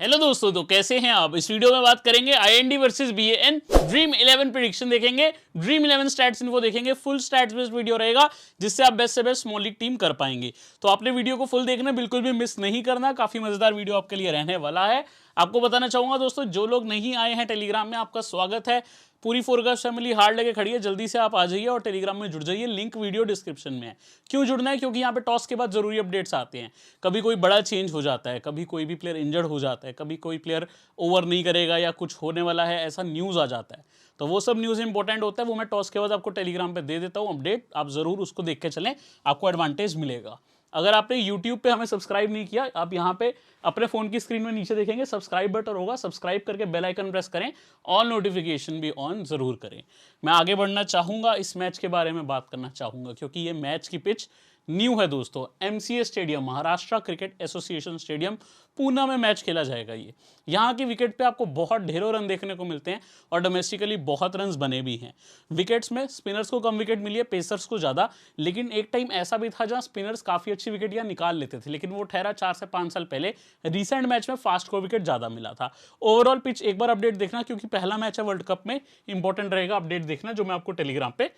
Hello दोस्तों, तो कैसे हैं आप। इस वीडियो में बात करेंगे आईएनडी वर्सेस बीएएन ड्रीम 11 प्रेडिक्शन देखेंगे, ड्रीम 11 स्टैट्स इन्फो देखेंगे। फुल स्टैट्स बेस्ड वीडियो रहेगा जिससे आप बेस्ट से बेस्ट स्मॉल लीग टीम कर पाएंगे। तो आपने वीडियो को फुल देखना, बिल्कुल भी मिस नहीं करना। काफी मजेदार वीडियो आपके लिए रहने वाला है। आपको बताना चाहूंगा दोस्तों, जो लोग नहीं आए हैं टेलीग्राम में, आपका स्वागत है। पूरी फोरकास्ट फैमिली हार्ड लेके खड़ी है, जल्दी से आप आ जाइए और टेलीग्राम में जुड़ जाइए। लिंक वीडियो डिस्क्रिप्शन में है। क्यों जुड़ना है? क्योंकि यहाँ पे टॉस के बाद जरूरी अपडेट्स आते हैं। कभी कोई बड़ा चेंज हो जाता है, कभी कोई भी प्लेयर इंजर्ड हो जाता है, कभी कोई प्लेयर ओवर नहीं करेगा या कुछ होने वाला है, ऐसा न्यूज़ आ जाता है। तो वो सब न्यूज़ इंपॉर्टेंट होता है, वो मैं टॉस के बाद आपको टेलीग्राम पे दे देता हूँ अपडेट। आप ज़रूर उसको देख के चलें, आपको एडवांटेज मिलेगा। अगर आपने यूट्यूब पे हमें सब्सक्राइब नहीं किया, आप यहाँ पे अपने फ़ोन की स्क्रीन में नीचे देखेंगे सब्सक्राइब बटन होगा, सब्सक्राइब करके बेल आइकन प्रेस करें, ऑल नोटिफिकेशन भी ऑन ज़रूर करें। मैं आगे बढ़ना चाहूँगा, इस मैच के बारे में बात करना चाहूँगा क्योंकि ये मैच की पिच न्यू है दोस्तों। MCA stadium, Maharashtra cricket association stadium, Poona में मैच खेला जाएगा। ये यहाँ की विकेट पे आपको बहुत ढेरों रन देखने को मिलते हैं और डोमेस्टिकली बहुत रन्स बने भी हैं। विकेट्स में स्पिनर्स को कम विकेट मिली है, पेसर्स को ज़्यादा। लेकिन एक टाइम ऐसा भी था जहाँ स्पिनर्स काफ़ी अच्छी विकेट यहाँ निकाल लेते थे, लेकिन वो ठहरा 4 से 5 साल पहले। रिसेंट मैच में फास्ट को विकेट ज़्यादा मिला था। ओवरऑल पिच एक बार अपडेट देखना, क्योंकि पहला मैच है वर्ल्ड कप में, इंपॉर्टेंट रहेगा अपडेट देखना, जो मैं आपको टेलीग्राम पे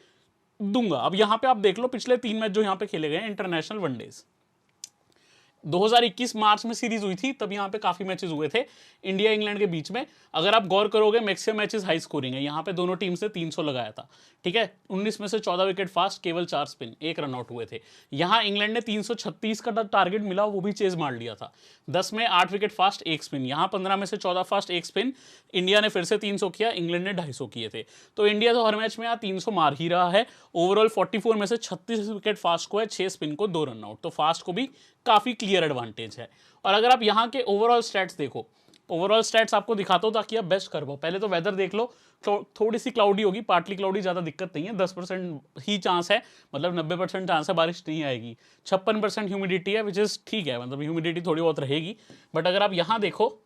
दूंगा। अब यहां पे आप देख लो पिछले 3 मैच जो यहां पे खेले गए इंटरनेशनल वनडेज। 2021 मार्च में सीरीज हुई थी, तब यहाँ पे काफी मैचेस हुए थे इंडिया इंग्लैंड के बीच में। अगर आप गौर करोगे, मैक्सिमम मैचेस हाई स्कोरिंग है। यहाँ पे दोनों टीम से 300 लगाया था, ठीक है। 19 में से 14 विकेट फास्ट, केवल 4 स्पिन, 1 रन आउट हुए थे। यहाँ इंग्लैंड ने 336 का टारगेट मिला, वो भी चेज मार लिया था। 10 में 8 विकेट फास्ट, 1 स्पिन। यहाँ 15 में से 14 फास्ट, 1 स्पिन। इंडिया ने फिर से 300 किया, इंग्लैंड ने 250 किए थे। तो इंडिया तो हर मैच में यहाँ 300 मार ही रहा है। ओवरऑल 44 में से 36 विकेट फास्ट को है, 6 स्पिन को, 2 रन आउट। तो फास्ट को भी काफी क्लियर एडवांटेज है। और अगर आप यहाँ के ओवरऑल स्टैट्स देखो, ओवरऑल स्टैट्स आपको दिखाता हूँ ताकि आप बेस्ट कर पाओ। पहले तो वेदर देख लो, थोड़ी सी क्लाउडी होगी, पार्टली क्लाउडी, ज़्यादा दिक्कत नहीं है। 10% ही चांस है, मतलब 90% चांस है बारिश नहीं आएगी। 56% ह्यूमिडिटी है, विच इज़ ठीक है, मतलब ह्यूमिडिटी थोड़ी बहुत रहेगी। बट अगर आप यहाँ देखो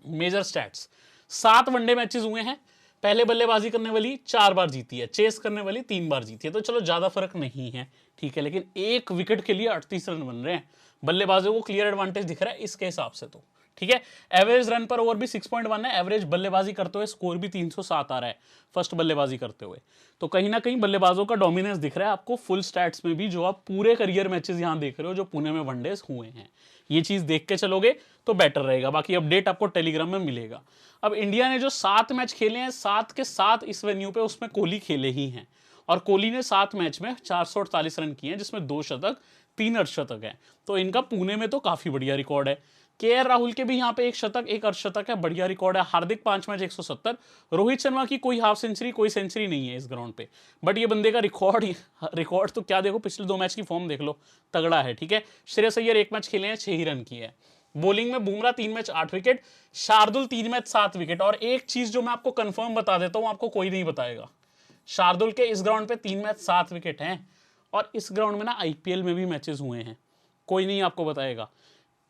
मेजर स्टैट्स, 7 वनडे मैचेस हुए हैं। पहले बल्लेबाजी करने वाली 4 बार जीती है, चेस करने वाली 3 बार जीती है। तो चलो ज़्यादा फर्क नहीं है, ठीक है, लेकिन 1 विकेट के लिए 38 रन बन रहे हैं। बल्लेबाजों को क्लियर एडवांटेज दिख रहा है इसके हिसाब से, तो ठीक है। एवरेज रन पर ओवर भी 6.1 है। एवरेज बल्लेबाजी करते हुए स्कोर भी 307 आ रहा है फर्स्ट बल्लेबाजी करते हुए। तो कहीं ना कहीं बल्लेबाजों का डोमिनेंस दिख रहा है आपको फुल स्टैट्स में भी, जो आप पूरे करियर मैचेस यहां देख रहे हो जो पुणे में वनडेज हुए हैं। ये चीज देख के चलोगे तो बेटर रहेगा। बाकी अपडेट आपको टेलीग्राम में मिलेगा। अब इंडिया ने जो 7 मैच खेले हैं, 7 के 7 इस वेन्यू पे, उसमें कोहली खेले ही हैं। और कोहली ने 7 मैच में 448 रन किए हैं, जिसमें 2 शतक, 3 अर्धशतक है। तो इनका पुणे में तो काफी बढ़िया रिकॉर्ड है। केएल राहुल के भी यहाँ पे 1 शतक, 1 अर्धशतक है, बढ़िया रिकॉर्ड है। हार्दिक 5 मैच 170। रोहित शर्मा की कोई हाफ सेंचुरी, कोई सेंचुरी नहीं है इस ग्राउंड पे। बट ये बंदे का रिकॉर्ड तो क्या देखो, पिछले 2 मैच की फॉर्म देख लो, तगड़ा है, ठीक है। श्रेयस अय्यर 1 मैच खेले हैं, 6 ही रन किए हैं। बॉलिंग में Bumrah 3 match 8 wicket, Shardul 3 match 7 wicket. और एक चीज जो मैं आपको कंफर्म बता देता हूं, आपको कोई नहीं बताएगा, शार्दुल के इस ग्राउंड पे 3 मैच 7 विकेट हैं। और इस ग्राउंड में ना आईपीएल में भी मैचेस हुए हैं, कोई नहीं आपको बताएगा।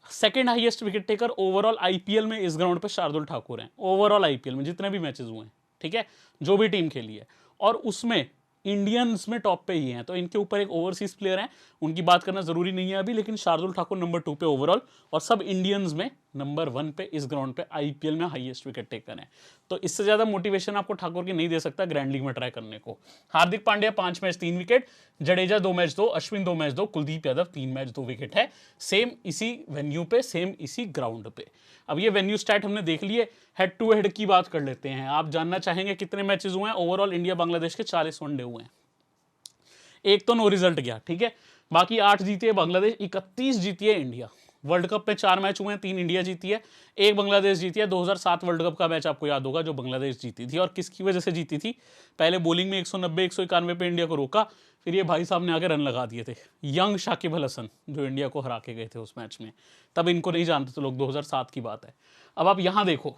Second highest wicket taker overall IPL में इस ग्राउंड पे शार्दुल ठाकुर हैं, ओवरऑल आईपीएल में जितने भी मैचेस हुए हैं, ठीक है, जो भी टीम खेली है। और उसमें इंडियंस में टॉप पे ही हैं। तो इनके ऊपर एक ओवरसीज प्लेयर हैं, उनकी बात करना जरूरी नहीं है अभी, लेकिन शार्दुल ठाकुर नंबर 2 पे ओवरऑल, और सब इंडियंस में नंबर 1 पे इस ग्राउंड पे आईपीएल में हाईएस्ट विकेट टेकर है। तो इससे ज्यादा मोटिवेशन आपको ठाकुर की नहीं दे सकता ग्रैंड लीग में ट्राई करने को। Hardik Pandya 5 match 3 wicket, Jadeja 2 match 2, Ashwin 2 match 2, Kuldeep Yadav 3 match 2 wicket है। सेम इसी वेन्यू पे, सेम इसी ग्राउंड पे। अब ये वेन्यू स्टैट हमने देख लिए। हेड टू हेड की बात कर लेते हैं। आप जानना चाहेंगे कितने मैचेस हुए हैं? ओवरऑल इंडिया बांग्लादेश के 40 वनडे हुए हैं। एक तो नो रिजल्ट गया, ठीक है, बाकी 8 जीती है बांग्लादेश, 31 जीती है इंडिया। वर्ल्ड कप में 4 मैच हुए हैं, 3 इंडिया जीती है, 1 बांग्लादेश जीती है। 2007 वर्ल्ड कप का मैच आपको याद होगा जो बांग्लादेश जीती थी, और किसकी वजह से जीती थी? पहले बॉलिंग में 190 191 पे इंडिया को रोका, फिर ये भाई साहब ने आके रन लगा दिए थे, यंग शाकिब अल हसन, जो इंडिया को हरा के गए थे उस मैच में। तब इनको नहीं जानते थे लोग, 2007 की बात है। अब आप यहाँ देखो,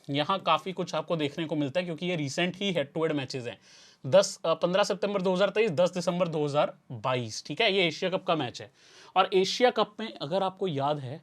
यहाँ काफ़ी कुछ आपको देखने को मिलता है, क्योंकि ये रिसेंट ही हेड टू हेड मैचेस हैं। 15 सितंबर 2023, 10 दिसंबर 2022, ठीक है, ये एशिया कप का मैच है। और एशिया कप में अगर आपको याद है,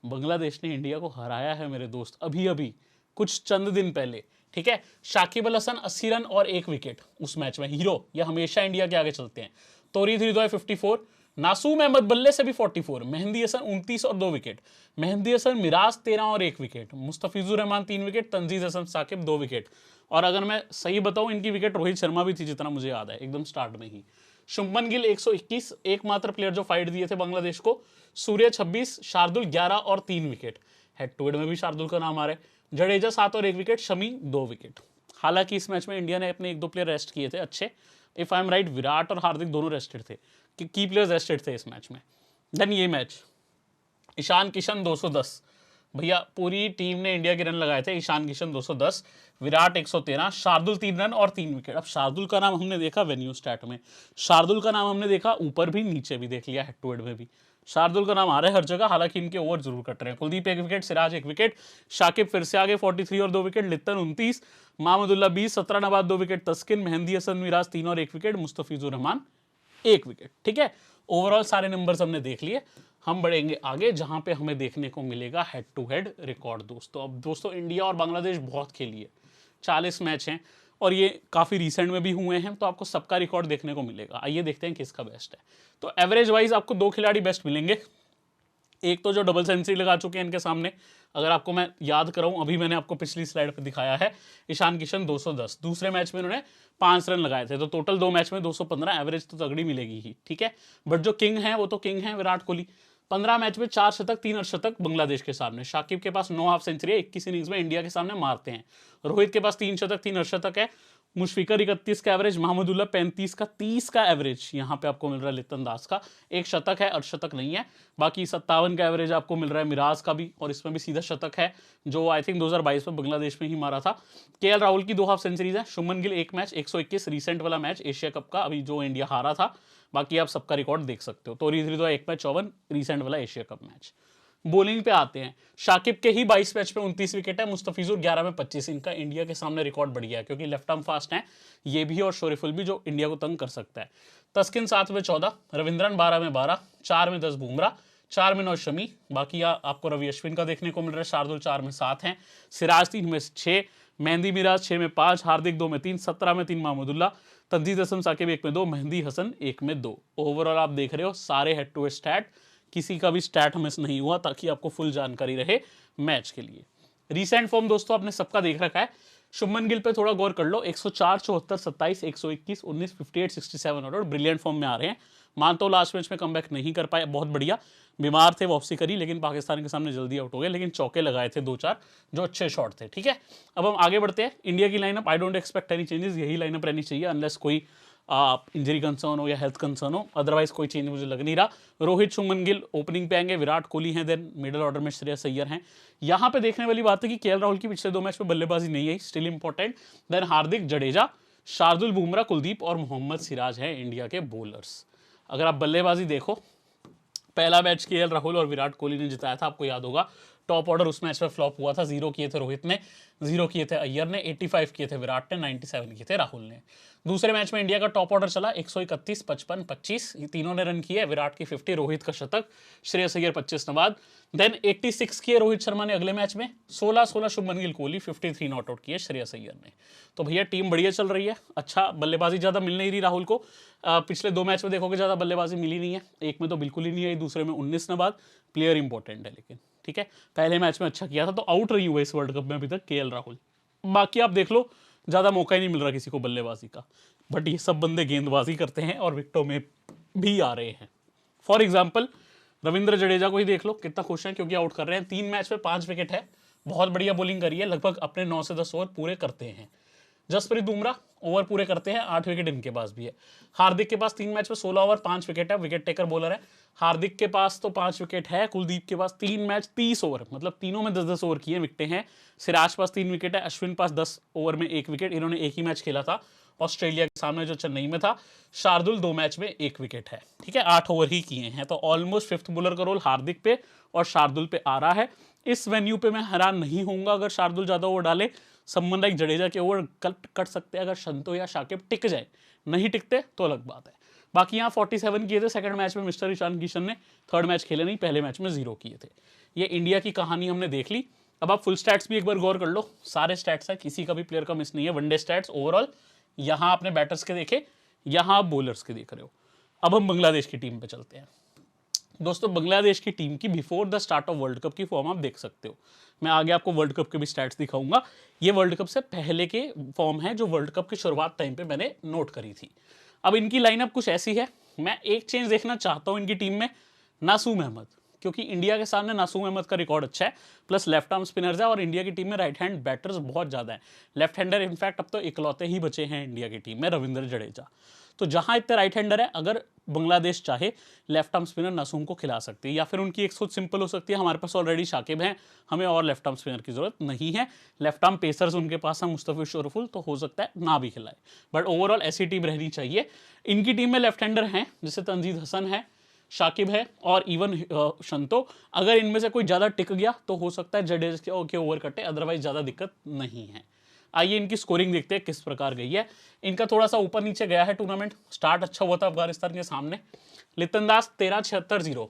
बांग्लादेश ने इंडिया को हराया है मेरे दोस्त, अभी अभी कुछ चंद दिन पहले, ठीक है। शाकिब अल हसन 80 रन और 1 विकेट उस मैच में, हीरो, ये हमेशा इंडिया के आगे चलते हैं। तोरी 54, नासूम अहमद बल्ले से भी 44, मेहंदी हसन 29 और 2 विकेट, मेहंदी हसन मिराज 13 और 1 wicket, Mustafizur Rahman 3 wicket, Tanzid Hasan Sakib 2 wicket. और अगर मैं सही बताऊं इनकी विकेट रोहित शर्मा भी थी जितना मुझे याद है एकदम स्टार्ट में ही। शुभमन गिल 121, एकमात्र प्लेयर जो फाइट दिए थे बांग्लादेश को। सूर्य 26, शार्दुल 11 और 3 विकेट, हेड टू हेड में भी शार्दुल का नाम आ रहा है। जडेजा 7 और 1 विकेट, शमी 2 विकेट। हालांकि इस मैच में इंडिया ने अपने 1-2 प्लेयर रेस्ट किए थे अच्छे, if I am right Virat और हार्दिक दोनों रेस्टेड थे, की प्लेयर्स रेस्टेड थे इस मैच में। देन ये मैच ईशान किशन 210, भैया पूरी टीम ने इंडिया के रन लगाए थे। ईशान किशन 210, विराट 113, शार्दुल 3 रन और 3 विकेट। अब शार्दुल का नाम हमने देखा वेन्यू स्टैट में, शार्दुल का नाम हमने देखा ऊपर भी नीचे भी देख लिया, हेड टू हेड में भी शार्दुल का नाम आ रहा है हर जगह। हालांकि इनके ओवर जरूर कट रहे हैं। कुलदीप 1 विकेट, सिराज 1 विकेट, शाकिब फिर से आगे 43 और 2 विकेट, लित्तन 29, महमूदुल्लाह 20, 17 नवाज 2 विकेट, तस्किन, मेहंदी हसन मिराज 3 और 1 विकेट, मुस्तफिजुर रहमान 1 विकेट। ठीक है, ओवरऑल सारे नंबर्स हमने देख लिए। हम बढ़ेंगे आगे जहां पे हमें देखने को मिलेगा हेड टू हेड रिकॉर्ड दोस्तों। अब दोस्तों इंडिया और बांग्लादेश बहुत खेली है, 40 मैच हैं और ये काफ़ी रिसेंट में भी हुए हैं, तो आपको सबका रिकॉर्ड देखने को मिलेगा। आइए देखते हैं किसका बेस्ट है। तो एवरेज वाइज आपको 2 खिलाड़ी बेस्ट मिलेंगे। एक तो जो डबल सेंचुरी लगा चुके हैं इनके सामने, अगर आपको मैं याद कराऊं, अभी मैंने आपको पिछली स्लाइड पर दिखाया है, ईशान किशन 210, दूसरे मैच में उन्होंने 5 रन लगाए थे, तो टोटल 2 मैच में 215, एवरेज तो तगड़ी मिलेगी ही। ठीक है, बट जो किंग है वो तो किंग है विराट कोहली। 15 मैच में 4 शतक 3 अर्धशतक बांग्लादेश के सामने। शाकिब के पास 9 हाफ सेंचुरी है, 21 इनिंग्स में इंडिया के सामने मारते हैं। रोहित के पास 3 शतक 3 अर्धशतक है। मुशफिकर 31 का एवरेज, महमूदुल्लाह 35 का, 30 का एवरेज यहाँ पे आपको मिल रहा है लित्तन दास का, 1 शतक है, अर्धशतक नहीं है। बाकी 57 का एवरेज आपको मिल रहा है मिराज का भी, और इसमें भी सीधा शतक है जो आई थिंक 2022 में बांग्लादेश में ही मारा था। केएल राहुल की 2 हाफ सेंचुरीज है। शुभमन गिल 1 मैच 121, रिसेंट वाला मैच एशिया कप का, अभी जो इंडिया हारा था। बाकी आप सबका रिकॉर्ड देख सकते हो। तोरी 1 मैच 54, रिसेंट वाला एशिया कप मैच। बॉलिंग पे आते हैं, शाकिब के ही 22 मैच पे 29 विकेट है, मुस्तफिजुर 11 में 25। इनका इंडिया के सामने रिकॉर्ड बढ़िया है क्योंकि लेफ्ट आर्म फास्ट है ये भी, और शोरिफुल भी जो इंडिया को तंग कर सकता है। तस्किन 7 में 14, रविंद्रन 12 में 12, 4 में 10 बुमराह, 4 में 9 शमी। बाकी आपको रवि अश्विन का देखने को मिल रहा है, शार्दुल 4 में 7 हैं, सिराज 3 में 6, मेहंदी मिराज 6 में 5, हार्दिक 2 में 3, 17 में 3 महमूदुल्लाह, तंजीद हसन साकिब 1 में 2, मेहंदी हसन 1 में 2। ओवरऑल आप देख रहे हो सारे हेड टू हेड स्टैट, किसी का भी स्टैट मिस नहीं हुआ, ताकि आपको फुल जानकारी रहे मैच के लिए। रीसेंट फॉर्म दोस्तों आपने सबका देख रखा है। शुभमन गिल पे थोड़ा गौर कर लो, 104, 74, 27, 121, 19, 58, 67 और ब्रिलियंट फॉर्म में आ रहे हैं। मानता हूं लास्ट मैच में कमबैक नहीं कर पाए, बहुत बढ़िया, बीमार थे, वापसी करी, लेकिन पाकिस्तान के सामने जल्दी आउट हो गए, लेकिन चौके लगाए थे 2-4 जो अच्छे शॉट थे। ठीक है, अब हम आगे बढ़ते हैं। इंडिया की lineup, I don't expect any changes, यही लाइनअप रहनी चाहिए अनलेस कोई इंजरी कंसर्न हो या हेल्थ कंसर्न हो, अदरवाइज कोई चेंज मुझे लग नहीं रहा। रोहित, शुभमन गिल ओपनिंग पे आएंगे, विराट कोहली हैं, देन मिडिल ऑर्डर में श्रेयस अय्यर हैं। यहाँ पे देखने वाली बात है कि केएल राहुल की पिछले 2 मैच में बल्लेबाजी नहीं आई, स्टिल इंपॉर्टेंट। देन हार्दिक, जडेजा, शार्दुल, बुमराह, कुलदीप और मोहम्मद सिराज हैं इंडिया के बॉलर्स। अगर आप बल्लेबाजी देखो, पहला मैच केएल राहुल और विराट कोहली ने जिताया था, आपको याद होगा। टॉप ऑर्डर उस मैच में फ्लॉप हुआ था, 0 किए थे रोहित ने, 0 किए थे अय्यर ने, 85 किए थे विराट ने, 97 किए थे राहुल ने। दूसरे मैच में इंडिया का टॉप ऑर्डर चला, 131, 55, 25, ये तीनों ने रन किए, विराट की 50, रोहित का शतक, श्रेयस अय्यर 25 नवाद। देन 86 किए रोहित शर्मा ने अगले मैच में, 16 शुभमन गिल, कोहली 53 नॉट आउट किए श्रेयस अय्यर ने। तो भैया टीम बढ़िया चल रही है। अच्छा, बल्लेबाजी ज़्यादा मिल नहीं रही राहुल को, पिछले 2 मैच में देखोगे ज़्यादा बल्लेबाजी मिली नहीं है, एक में तो बिल्कुल ही नहीं आई, दूसरे में 19 नवाद, प्लेयर इंपॉर्टेंट है लेकिन। ठीक है, पहले मैच में अच्छा किया था, तो आउट नहीं हुआ इस वर्ल्ड कप में अभी तक केएल राहुल। बाकी आप देख लो, ज़्यादा मौका ही नहीं मिल रहा किसी को बल्लेबाजी का, बट ये सब बंदे गेंदबाजी करते हैं और विकेटों में भी आ रहे हैं। फॉर एग्जाम्पल रविंद्र जडेजा को ही देख लो, कितना खुश हैं क्योंकि आउट कर रहे हैं। 3 मैच में 5 विकेट है, बहुत बढ़िया बॉलिंग करी है, लगभग अपने 9 से 10 ओवर पूरे करते हैं। जसप्रीत बुमराह ओवर पूरे करते हैं, 8 विकेट इनके पास भी है। हार्दिक के पास 3 मैच में 16 ओवर 5 विकेट है, विकेट टेकर बॉलर है। हार्दिक के पास तो 5 विकेट है। कुलदीप के पास 3 मैच 30 ओवर, मतलब तीनों में 10-10 ओवर किए विकेटें हैं। सिराज पास 3 विकेट है, अश्विन पास 10 ओवर में 1 विकेट, इन्होंने एक ही मैच खेला था ऑस्ट्रेलिया के सामने जो चेन्नई में था। शार्दुल 2 मैच में 1 विकेट है, ठीक है, 8 ओवर ही किए हैं। तो ऑलमोस्ट 5th बॉलर का रोल हार्दिक पे और शार्दुल पे आ रहा है। इस वेन्यू पे मैं हैरान नहीं होऊंगा अगर शार्दुल ज़्यादा ओवर डाले, समवन लाइक जडेजा के ओवर कट सकते हैं अगर शंतो या शाकिब टिक जाए, नहीं टिकते तो अलग बात है। बाकी यहाँ 47 किए थे सेकंड मैच में मिस्टर ईशान किशन ने, थर्ड मैच खेले नहीं, पहले मैच में 0 किए थे। ये इंडिया की कहानी हमने देख ली। अब आप फुल स्टैट्स भी एक बार गौर कर लो, सारे स्टैट्स हैं, किसी का भी प्लेयर का मिस नहीं है। वनडे स्टैट्स ओवरऑल, यहाँ आपने बैटर्स के देखे, यहाँ आप बॉलर्स के देख रहे हो। अब हम बांग्लादेश की टीम पे चलते हैं। दोस्तों बांग्लादेश की टीम की before the start of world cup की फॉर्म आप देख सकते हो। मैं आगे आपको वर्ल्ड कप के भी स्टैट्स दिखाऊंगा। ये वर्ल्ड कप से पहले के फॉर्म है जो वर्ल्ड कप की शुरुआत टाइम पे मैंने नोट करी थी। अब इनकी लाइनअप कुछ ऐसी है। मैं एक चेंज देखना चाहता हूं इनकी टीम में, नासूम अहमद, क्योंकि इंडिया के सामने नासूम अहमद का रिकॉर्ड अच्छा है, प्लस लेफ्ट आर्म स्पिनर्स है और इंडिया की टीम में राइट हैंड बैटर्स बहुत ज़्यादा है। लेफ्ट हैंडर इनफैक्ट अब तो इकलौते ही बचे हैं इंडिया की टीम में, रविंद्र जडेजा। तो जहां इतने राइट हैंडर है, अगर बांग्लादेश चाहे लेफ्ट आर्म स्पिनर नासूम को खिला सकती है, या फिर उनकी एक सोच सिंपल हो सकती है, हमारे पास ऑलरेडी शाकिब हैं, हमें और लेफ्ट आर्म स्पिनर की जरूरत नहीं है, लेफ्ट आर्म पेसर्स उनके पास है मुस्तफिज शोरफुल, तो हो सकता है ना भी खिलाए, बट ओवरऑल ऐसी टीम रहनी चाहिए। इनकी टीम में लेफ्ट हैंडर हैं जैसे तंजीद हसन है, शाकिब है और इवन शंतो। अगर इनमें से कोई ज़्यादा टिक गया तो हो सकता है जडेजा के ओवर कटे, अदरवाइज ज़्यादा दिक्कत नहीं है। आइए इनकी स्कोरिंग देखते हैं किस प्रकार गई है। इनका थोड़ा सा ऊपर नीचे गया है टूर्नामेंट, स्टार्ट अच्छा हुआ था अफगानिस्तान के सामने। लितनदास 13-76-0,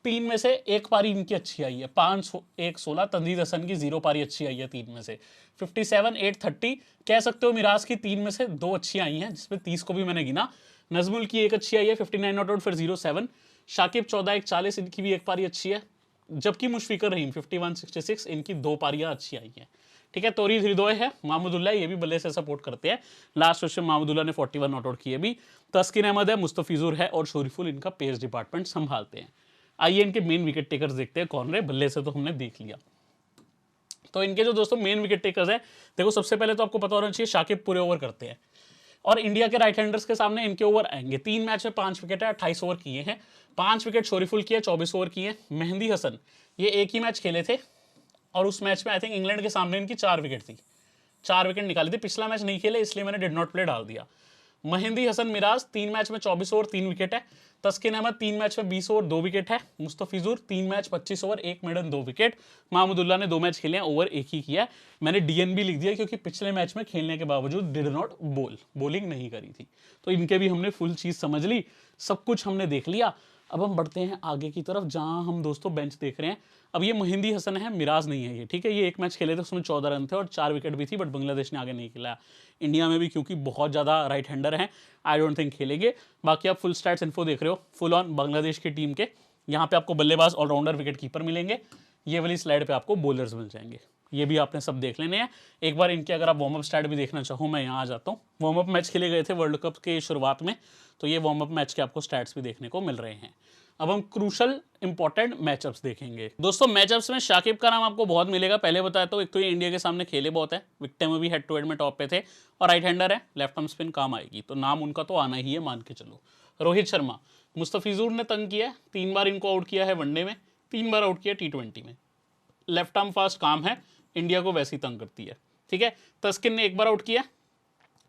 3 में से एक पारी इनकी अच्छी आई है, 5-1-16। तंजीद हसन की 0 पारी अच्छी आई है 3 में से। 57-8-30 कह सकते हो मिराज की 3 में से 2 अच्छी आई हैं, जिसमें 30 को भी मैंने गिना। नजमुल की एक अच्छी आई है 59 नॉट आउट फिर 0-7। शाकिब 14-1-40, इनकी भी एक पारी अच्छी है। जबकि मुशफिकर रहीम 51-66, इनकी 2 पारियां अच्छी आई हैं। ठीक है, तोरीद हृदय है, महमूदुल्ला, ये भी बल्ले से सपोर्ट करते हैं। लास्ट क्वेश्चन महमूदुल्ला ने 41 नॉट आउट किए भी। तस्किन अहमद है, मुस्तफिजुर है और शोरिफुल इनका पेस डिपार्टमेंट संभालते हैं। आइए इनके मेन विकेट टेकर्स देखते हैं कौन रहे। बल्ले से तो हमने देख लिया। तो इनके जो दोस्तों मेन विकेट टेकर्स हैं, देखो सबसे पहले तो आपको पता होना चाहिए शाकिब पूरे ओवर करते हैं और इंडिया के राइट हैंडर्स के सामने इनके ओवर आएंगे। 3 मैच में 5 विकेट है, 28 ओवर किए हैं। 5 विकेट शोरिफुल किए, 24 ओवर किए। मेहंदी हसन ये एक ही मैच खेले थे और उस मैच में आई थिंक इंग्लैंड के सामने इनकी 4 विकेट थी, 4 विकेट निकाली थी। पिछला मैच नहीं खेले इसलिए मैंने डिड नॉट प्ले डाल दिया। मेहंदी हसन मिराज 3 मैच में 24 ओवर 3 विकेट है। तस्किन अहमद 3 मैच में 20 ओवर 2 विकेट है। Mustafizur 3 match 25 over 1 maiden 2 wicket. Mahmudullah ने 2 मैच खेले हैं, ओवर 1 ही किया है। मैंने डीएनबी लिख दिया क्योंकि पिछले मैच में खेलने के बावजूद डिड नॉट बॉलिंग नहीं करी थी। तो इनके भी हमने फुल चीज समझ ली, सब कुछ हमने देख लिया। अब हम बढ़ते हैं आगे की तरफ जहां हम दोस्तों बेंच देख रहे हैं। अब ये मेहंदी हसन है, मिराज नहीं है ये, ठीक है। ये एक मैच खेले थे, उसमें 14 रन थे और 4 विकेट भी थी, बट बांग्लादेश ने आगे नहीं खिलाया। इंडिया में भी क्योंकि बहुत ज़्यादा राइट हैंडर हैं, आई डोंट थिंक खेलेंगे। बाकी आप फुल स्टैट्स इन्फो देख रहे हो, फुल ऑन बांग्लादेश की टीम के। यहाँ पे आपको बल्लेबाज, ऑलराउंडर, विकेट कीपर मिलेंगे। ये वाली स्लाइड पे आपको बॉलर्स मिल जाएंगे। ये भी आपने सब देख लेने हैं। एक बार इनके अगर आप वार्म अप स्टैट भी देखना चाहो, मैं यहाँ आ जाता हूँ। वार्म अप मैच खेले गए थे वर्ल्ड कप के शुरुआत में, तो ये वार्म अप मैच के आपको स्टैट्स भी देखने को मिल रहे हैं। अब हम क्रूशल इंपॉर्टेंट मैचअप्स देखेंगे। दोस्तों मैचअप्स में शाकिब का नाम आपको बहुत मिलेगा। पहले बताया तो एक तो ये इंडिया के सामने खेले बहुत है, विकेट में भी हेड टू हेड में टॉप पे थे और राइट हैंडर है, लेफ्ट आर्म स्पिन काम आएगी, तो नाम उनका तो आना ही है, मान के चलो। रोहित शर्मा, मुस्तफिजुर ने तंग किया है, 3 बार इनको आउट किया है वनडे में, 3 बार आउट किया T20 में। लेफ्ट आर्म फास्ट काम है, इंडिया को वैसी तंग करती है, ठीक है। तस्किन ने 1 बार आउट किया,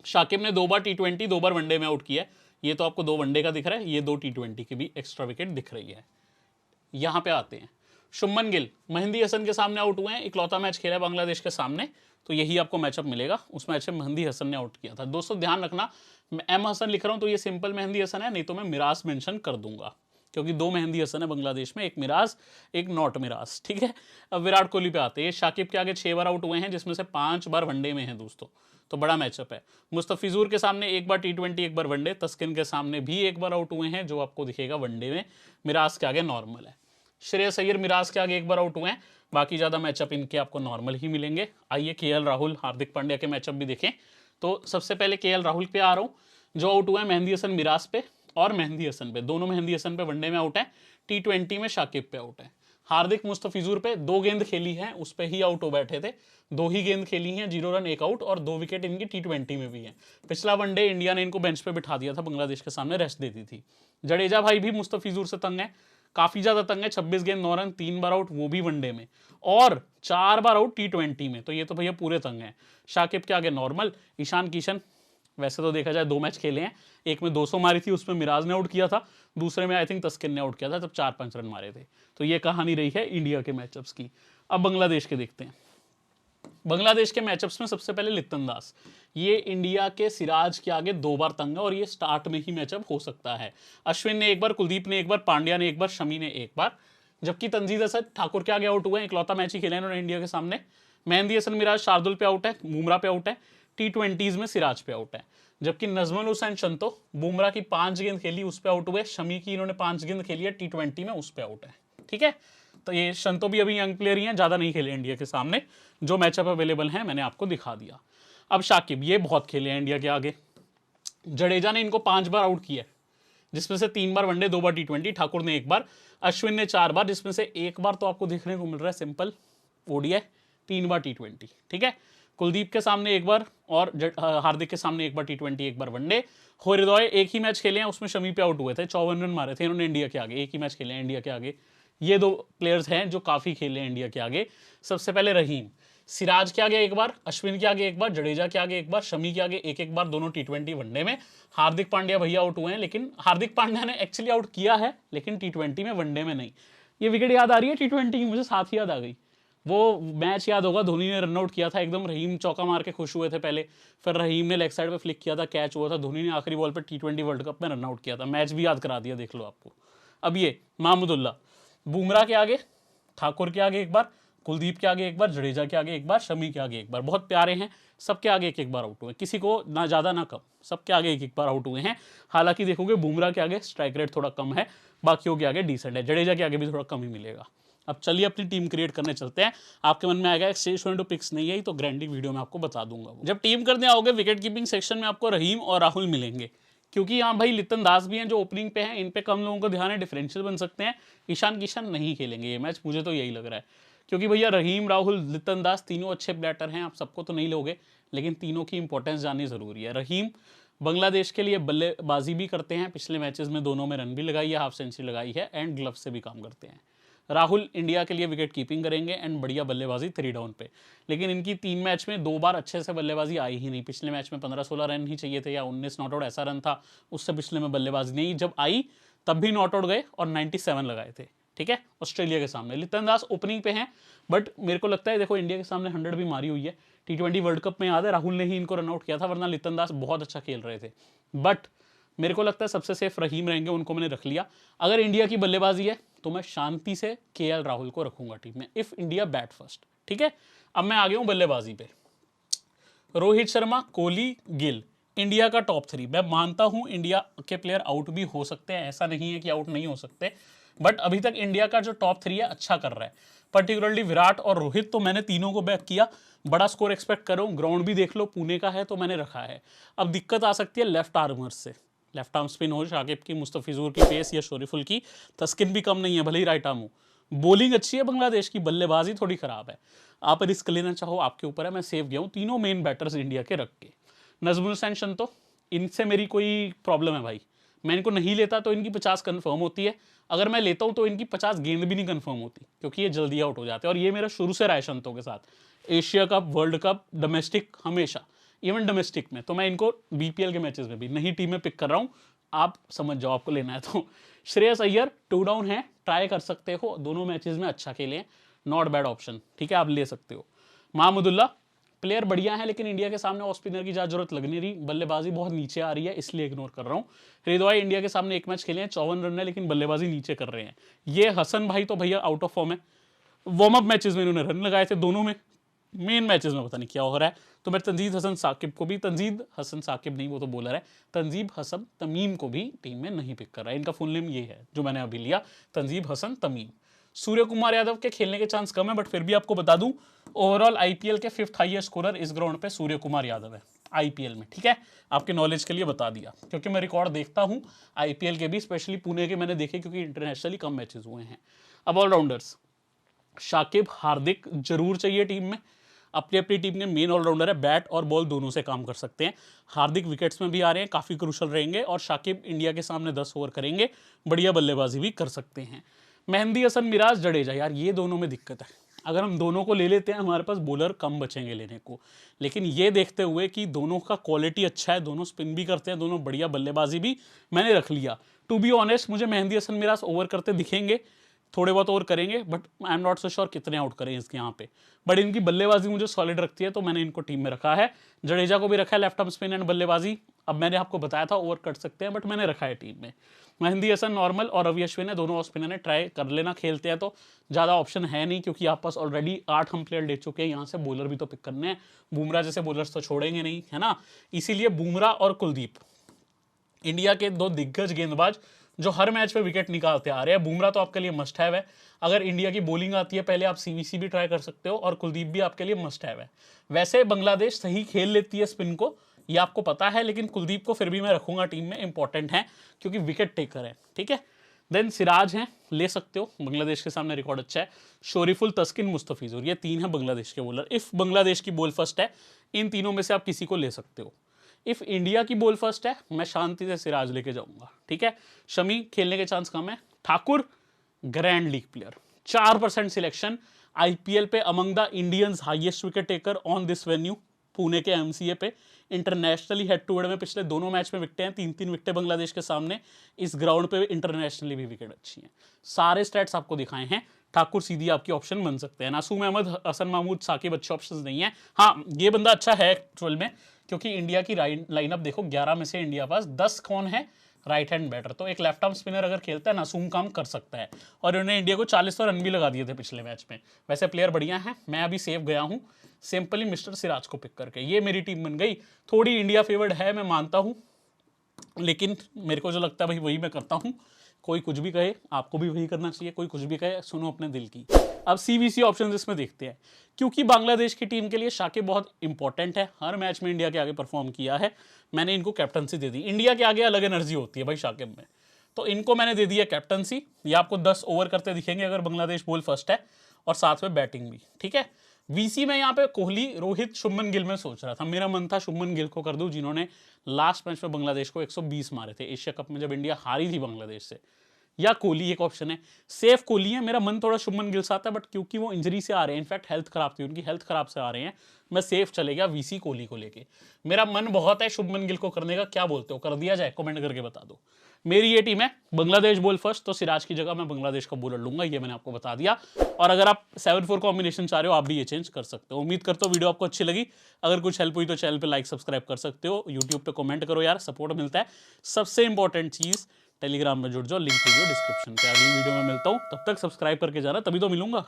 शाकिब ने 2 बार T20 2 बार वनडे में आउट किया है। ये तो आपको 2 वनडे का दिख रहा है, ये 2 T20 की भी एक्स्ट्रा विकेट दिख रही है। यहाँ पे आते हैं शुभमन गिल, मेहंदी हसन के सामने आउट हुए हैं, इकलौता मैच खेला है बांग्लादेश के सामने, तो यही आपको मैचअप मिलेगा। उस मैच में मेहंदी हसन ने आउट किया था। दोस्तों ध्यान रखना, मैं एम हसन लिख रहा हूँ तो ये सिंपल मेहंदी हसन है, नहीं तो मैं मिराज मेंशन कर दूंगा, क्योंकि 2 मेहंदी हसन है बांग्लादेश में, एक मिराज एक नॉट मिराज, ठीक है। अब विराट कोहली पे आते हैं। शाकिब के आगे 6 बार आउट हुए हैं, जिसमें से 5 बार वनडे में है दोस्तों, तो बड़ा मैचअप है। मुस्तफिजुर के सामने 1 बार T20 1 बार वनडे, तस्किन के सामने भी 1 बार आउट हुए हैं, जो आपको दिखेगा वनडे में। मिराज के आगे नॉर्मल है। श्रेयस अय्यर मिराज के आगे 1 बार आउट हुए हैं, बाकी ज़्यादा मैचअप इनके आपको नॉर्मल ही मिलेंगे। आइए KL राहुल, हार्दिक पांड्या के मैचअप भी देखें। तो सबसे पहले KL राहुल पे आ रहा हूँ, जो आउट हुआ है मेहंदी हसन मिराज पे और मेहंदी हसन पे, दोनों मेहंदी हसन पे वनडे में आउट है, T20 में शाकिब पे आउट है। हार्दिक मुस्तफिजुर पे 2 गेंद खेली है, उस पर ही आउट हो बैठे थे, 2 ही गेंद खेली हैं, 0 रन 1 आउट और 2 विकेट इनकी T20 में भी है। पिछला वनडे इंडिया ने इनको बेंच पे बिठा दिया था, बांग्लादेश के सामने रेस्ट देती थी। जडेजा भाई भी मुस्तफिजुर से तंग है, काफी ज्यादा तंग है, 26 गेंद 9 रन, 3 बार आउट, वो भी वनडे में, और 4 बार आउट T20 में, तो ये तो भैया पूरे तंग है। शाकिब के आगे नॉर्मल। ईशान किशन, वैसे तो देखा जाए 2 मैच खेले हैं, एक में 200 मारी थी, उसमें मिराज ने आउट किया था, दूसरे में आई थिंक तस्किन ने आउट किया था, तब 4-5 रन मारे थे। तो ये कहानी रही है इंडिया के मैचअप्स की। अब बांग्लादेश के देखते हैं। बांग्लादेश के मैचअप्स में सबसे पहले लिप्टन दास, ये इंडिया के सिराज के आगे 2 बार तंग है और ये स्टार्ट में ही मैचअप हो सकता है। अश्विन ने 1 बार, कुलदीप ने 1 बार, पांड्या ने 1 बार, शमी ने 1 बार, जबकि तंजीद हसन ठाकुर के आगे आउट हुए हैं, इकलौता मैच ही खेले इन्होंने इंडिया के सामने। मेहंदी हसन मिराज शार्दुल पे आउट है, बुमराह पे आउट है, T20s में सिराज पे आउट है। जबकि नजमुल हुसैन शंतो बुमराह की 5 गेंद खेली उस पर आउट हुए, शमी की इन्होंने 5 गेंद खेली है T20 में, उस पर आउट है। ठीक है, तो ये शंतो भी अभी यंग प्लेयर ही हैं, ज़्यादा नहीं खेले इंडिया के सामने, जो मैचअप अवेलेबल हैं मैंने आपको दिखा दिया। अब शाकिब, ये बहुत खेले हैं इंडिया के आगे। जडेजा ने इनको 5 बार आउट किया, जिसमें से 3 बार वनडे, 2 बार T20, ठाकुर ने 1 बार, अश्विन ने 4 बार, जिसमें से 1 बार तो आपको देखने को मिल रहा है सिंपल ODI, 3 बार T20। ठीक है, कुलदीप के सामने 1 बार और हार्दिक के सामने 1 बार T20, 1 बार वनडे। हृदय एक ही मैच खेले हैं, उसमें शमी पे आउट हुए थे, 54 रन मारे थे इन्होंने इंडिया के आगे, एक ही मैच खेले हैं इंडिया के आगे। ये 2 प्लेयर्स हैं जो काफ़ी खेले हैं इंडिया के आगे। सबसे पहले रहीम, सिराज के आगे 1 बार, अश्विन के आगे 1 बार, जडेजा के आगे 1 बार, शमी के आगे 1-1 बार, दोनों T20 वनडे में। हार्दिक पांड्या भैया आउट हुए हैं, लेकिन हार्दिक पांड्या ने एक्चुअली आउट किया है, लेकिन T20 में, वनडे में नहीं। ये विकेट याद आ रही है T20 की, मुझे साथ ही याद आ गई। वो मैच याद होगा, धोनी ने रन आउट किया था एकदम, रहीम चौका मार के खुश हुए थे पहले, फिर रहीम ने लेग साइड पे फ्लिक किया था, कैच हुआ था, धोनी ने आखिरी बॉल पे T20 वर्ल्ड कप में रन आउट किया था। मैच भी याद करा दिया, देख लो आपको। अब ये महमूदुल्लाह, बुमराह के आगे, ठाकुर के आगे 1 बार, कुलदीप के आगे 1 बार, जडेजा के आगे 1 बार, शमी के आगे 1 बार। बहुत प्यारे हैं, सबके आगे 1-1 बार आउट हुए, किसी को ना ज़्यादा ना कम, सबके आगे 1-1 बार आउट हुए हैं। हालांकि देखोगे बुमराह के आगे स्ट्राइक रेट थोड़ा कम है, बाकियों के आगे डिसेंट है, जडेजा के आगे भी थोड़ा कम ही मिलेगा। अब चलिए अपनी टीम क्रिएट करने चलते हैं। आपके मन में आएगा एक पिक्स नहीं है तो ग्रैंडिंग वीडियो में आपको बता दूंगा। जब टीम करने आओगे विकेट कीपिंग सेक्शन में आपको रहीम और राहुल मिलेंगे, क्योंकि यहाँ भाई लितन दास भी हैं जो ओपनिंग पे हैं, इन पे कम लोगों को ध्यान है, डिफरेंशियल बन सकते हैं। ईशान किशन नहीं खेलेंगे ये मैच, मुझे तो यही लग रहा है, क्योंकि भैया रहीम, राहुल, लितन दास तीनों अच्छे बैटर हैं। आप सबको तो नहीं लोगे, लेकिन तीनों की इंपॉर्टेंस जाननी जरूरी है। रहीम बांग्लादेश के लिए बल्लेबाजी भी करते हैं, पिछले मैचेस में दोनों में रन भी लगाई है, हाफ सेंचुरी लगाई है, एंड ग्लव से भी काम करते हैं। राहुल इंडिया के लिए विकेट कीपिंग करेंगे एंड बढ़िया बल्लेबाजी 3 डाउन पे, लेकिन इनकी 3 मैच में 2 बार अच्छे से बल्लेबाजी आई ही नहीं। पिछले मैच में 15-16 रन ही चाहिए थे, या 19 नॉट आउट ऐसा रन था, उससे पिछले में बल्लेबाजी नहीं, जब आई तब भी नॉट आउट गए और 97 लगाए थे। ठीक है, ऑस्ट्रेलिया के सामने। लितन दास ओपनिंग पे हैं, बट मेरे को लगता है देखो इंडिया के सामने 100 भी मारी हुई है। T20 वर्ल्ड कप में याद है राहुल ने ही इनको रन आउट किया था, वरना लितन दास बहुत अच्छा खेल रहे थे। बट मेरे को लगता है सबसे सेफ रहीम रहेंगे, उनको मैंने रख लिया। अगर इंडिया की बल्लेबाजी है तो मैं शांति से KL राहुल को रखूंगा टीम में, इफ इंडिया बैट फर्स्ट। ठीक है, अब मैं आ गया हूं बल्लेबाजी पे। रोहित शर्मा, कोहली, गिल, इंडिया का टॉप 3। मैं मानता हूं इंडिया के प्लेयर आउट भी हो सकते हैं, ऐसा नहीं है कि आउट नहीं हो सकते, बट अभी तक इंडिया का जो टॉप 3 है अच्छा कर रहा है, पर्टिकुलरली विराट और रोहित, तो मैंने तीनों को बैक किया। बड़ा स्कोर एक्सपेक्ट कर रहा हूँ, ग्राउंड भी देख लो पुणे का है तो मैंने रखा है। अब दिक्कत आ सकती है लेफ्ट आर्मर्स से, लेफ्ट आर्म स्पिन हो शाकिब की, मुस्तफिजुर की पेस या शोरिफुल की, तस्किन भी कम नहीं है भले ही राइट आर्म हो। बॉलिंग अच्छी है बांग्लादेश की, बल्लेबाजी थोड़ी खराब है। आप रिस्क लेना चाहो आपके ऊपर है, मैं सेव गया हूँ तीनों मेन बैटर्स इंडिया के रख के। नजमुल हुसैन शंतो, इनसे मेरी कोई प्रॉब्लम है भाई, मैं इनको नहीं लेता तो इनकी 50 कन्फर्म होती है, अगर मैं लेता हूँ तो इनकी 50 गेंद भी नहीं कन्फर्म होती, क्योंकि ये जल्दी आउट हो जाते हैं। और ये मेरा शुरू से रहा है शंतों के साथ, Asia cup, world cup, domestic, हमेशा, इवन डोमेस्टिक में तो मैं इनको BPL के मैचेस में भी नई टीम में पिक कर रहा हूँ, आप समझ जाओ आपको लेना है तो। श्रेयस अय्यर 2 डाउन है, ट्राई कर सकते हो, दोनों मैचेस में अच्छा खेले, नॉट बैड ऑप्शन। ठीक है, आप ले सकते हो। महमूदुल्लाह प्लेयर बढ़िया है, लेकिन इंडिया के सामने ऑफ स्पिनर की ज़्यादा जरूरत लग नहीं रही, बल्लेबाजी बहुत नीचे आ रही है, इसलिए इग्नोर कर रहा हूँ। हृदय इंडिया के सामने 1 मैच खेले हैं, 54 रन है, लेकिन बल्लेबाजी नीचे कर रहे हैं। ये हसन भाई तो भैया आउट ऑफ फॉर्म है, वार्म अप मैचेस में इन्होंने रन लगाए थे दोनों में, मेन मैचेस में पता नहीं क्या हो रहा है। तो मैं तंजीद हसन साकिब को भी, तंजीद हसन साकिब नहीं वो तो बॉलर है, तंजीब हसन तमीम को भी टीम में नहीं पिक कर रहा है। इनका फुल नेम ये है जो मैंने अभी लिया, तंजीब हसन तमीम। सूर्य कुमार यादव के खेलने के चांस कम है, बट फिर भी आपको बता दूं ओवरऑल IPL के 5th हाईएस्ट स्कोरर इस ग्राउंड पे सूर्य कुमार यादव है IPL में। ठीक है, आपके नॉलेज के लिए बता दिया, क्योंकि मैं रिकॉर्ड देखता हूं IPL के भी, स्पेशली पुणे के मैंने देखे, क्योंकि इंटरनेशनली कम मैचेस हुए हैं। अब ऑलराउंडर्स, शाकिब, हार्दिक जरूर चाहिए टीम में, अपनी अपनी टीम के मेन ऑलराउंडर है, बैट और बॉल दोनों से काम कर सकते हैं। हार्दिक विकेट्स में भी आ रहे हैं, काफ़ी क्रूशल रहेंगे, और शाकिब इंडिया के सामने 10 ओवर करेंगे, बढ़िया बल्लेबाजी भी कर सकते हैं। मेहंदी हसन, मिराज, जडेजा, यार ये दोनों में दिक्कत है, अगर हम दोनों को ले लेते हैं हमारे पास बॉलर कम बचेंगे लेने को, लेकिन ये देखते हुए कि दोनों का क्वालिटी अच्छा है, दोनों स्पिन भी करते हैं, दोनों बढ़िया बल्लेबाजी भी, मैंने रख लिया। टू बी ऑनेस्ट मुझे मेहंदी हसन, मिराज ओवर करते दिखेंगे, थोड़े बहुत और करेंगे, but I am not so sure कितने आउट करें इसके यहाँ पे। बट इनकी बल्लेबाजी मुझे सॉलिड रखती है, तो मैंने इनको टीम में रखा है। जडेजा को भी रखा है लेफ्ट आर्म स्पिन एंड बल्लेबाजी। अब मैंने आपको बताया था ओवर कर सकते हैं, बट मैंने रखा है टीम में। मेहंदी हसन नॉर्मल और रवि अश्विन है, दोनों ऑफ स्पिनर ने, ट्राई कर लेना, खेलते हैं तो ज़्यादा ऑप्शन है नहीं, क्योंकि आप पास ऑलरेडी 8 हम प्लेयर ले चुके हैं, यहाँ से बॉलर भी तो पिक करने हैं। बुमराह जैसे बॉलर्स तो छोड़ेंगे नहीं, है ना। इसीलिए बुमराह और कुलदीप इंडिया के 2 दिग्गज गेंदबाज जो हर मैच में विकेट निकालते आ रहे हैं। बुमराह तो आपके लिए मस्ट हैव है। अगर इंडिया की बॉलिंग आती है पहले, आप सीवीसी भी ट्राई कर सकते हो, और कुलदीप भी आपके लिए मस्ट हैव है। वैसे बांग्लादेश सही खेल लेती है स्पिन को, ये आपको पता है, लेकिन कुलदीप को फिर भी मैं रखूंगा टीम में, इंपॉर्टेंट है क्योंकि विकेट टेकर है, ठीक है। देन सिराज हैं, ले सकते हो, बांग्लादेश के सामने रिकॉर्ड अच्छा है। शोरिफुल, तस्किन, मुस्तफिजुर, ये 3 है बांग्लादेश के बॉलर। इफ बांग्लादेश की बॉल फर्स्ट है, इन तीनों में से आप किसी को ले सकते हो। इफ इंडिया की बॉल फर्स्ट है, मैं शांति से सिराज लेके जाऊंगा, ठीक है। शमी खेलने के चांस कम है। Thakur grand league player, 4% selection, IPL पे among the Indians highest wicket taker on this venue, Pune के एमसीए पे। इंटरनेशनली हेड टू हेड में पिछले दोनों मैच में विकेटें हैं, 3-3 विकेटें बांग्लादेश के सामने। इस ग्राउंड पे इंटरनेशनली भी विकेट अच्छी हैं। सारे स्टैट्स आपको दिखाए हैं। ठाकुर सीधी आपकी ऑप्शन बन सकते हैं। नासूम अहमद, हसन महमूद, साकिब अच्छे ऑप्शंस नहीं है। हाँ, ये बंदा अच्छा है एक्चुअल में, क्योंकि इंडिया की लाइनअप देखो, 11 में से इंडिया पास 10 कौन है, राइट हैंड बैटर। तो एक लेफ्ट आर्म स्पिनर अगर खेलता है, नासूम काम कर सकता है। और उन्होंने इंडिया को 40 रन भी लगा दिए थे पिछले मैच में। वैसे प्लेयर बढ़िया हैं, मैं अभी सेफ गया हूँ सिंपली मिस्टर सिराज को पिक करके। ये मेरी टीम बन गई। थोड़ी इंडिया फेवर्ड है, मैं मानता हूँ, लेकिन मेरे को जो लगता है भाई वही मैं करता हूँ। कोई कुछ भी कहे, आपको भी वही करना चाहिए। कोई कुछ भी कहे, सुनो अपने दिल की। अब सीवीसी ऑप्शन इसमें देखते हैं, क्योंकि बांग्लादेश की टीम के लिए शाकिब बहुत इंपॉर्टेंट है। हर मैच में इंडिया के आगे परफॉर्म किया है, मैंने इनको कैप्टनसी दे दी। इंडिया के आगे अलग एनर्जी होती है भाई शाकिब में, तो इनको मैंने दे दी है कैप्टनसी। ये आपको 10 ओवर करते दिखेंगे अगर बांग्लादेश बॉल फर्स्ट है, और साथ में बैटिंग भी, ठीक है। वीसी में यहाँ पे कोहली, रोहित, शुभमन गिल में सोच रहा था। मेरा मन था शुभमन गिल को कर दूं, जिन्होंने लास्ट मैच में बांग्लादेश को 120 मारे थे एशिया कप में, जब इंडिया हारी थी बांग्लादेश से। या कोहली एक ऑप्शन है, सेफ कोहली है। मेरा मन थोड़ा शुभमन गिल से आता है, बट क्योंकि वो इंजरी से आ रहे हैं, इनफैक्ट हेल्थ खराब थी उनकी, हेल्थ खराब से आ रहे हैं, मैं सेफ चले गया वीसी कोहली को लेके। मेरा मन बहुत है शुभमन गिल को करने का, क्या बोलते हो, कर दिया जाए? कमेंट करके बता दो। मेरी ये टीम है, बांग्लादेश बॉल फर्स्ट, तो सिराज की जगह मैं बांग्लादेश का बॉलर लूंगा, ये मैंने आपको बता दिया। और अगर आप 7-4 कॉम्बिनेशन चाह रहे हो, आप भी ये चेंज कर सकते हो। उम्मीद करता हूँ वीडियो आपको अच्छी लगी। अगर कुछ हेल्प हुई तो चैनल पे लाइक सब्सक्राइब कर सकते हो, यूट्यूब पे कमेंट करो यार, सपोर्ट मिलता है। सबसे इंपॉर्टेंट चीज, टेलीग्राम में जुड़ जाओ, लिंक वीडियो डिस्क्रिप्शन पे। अगली वीडियो में मिलता हूँ, तब तक सब्सक्राइब करके जाना, तभी तो मिलूंगा।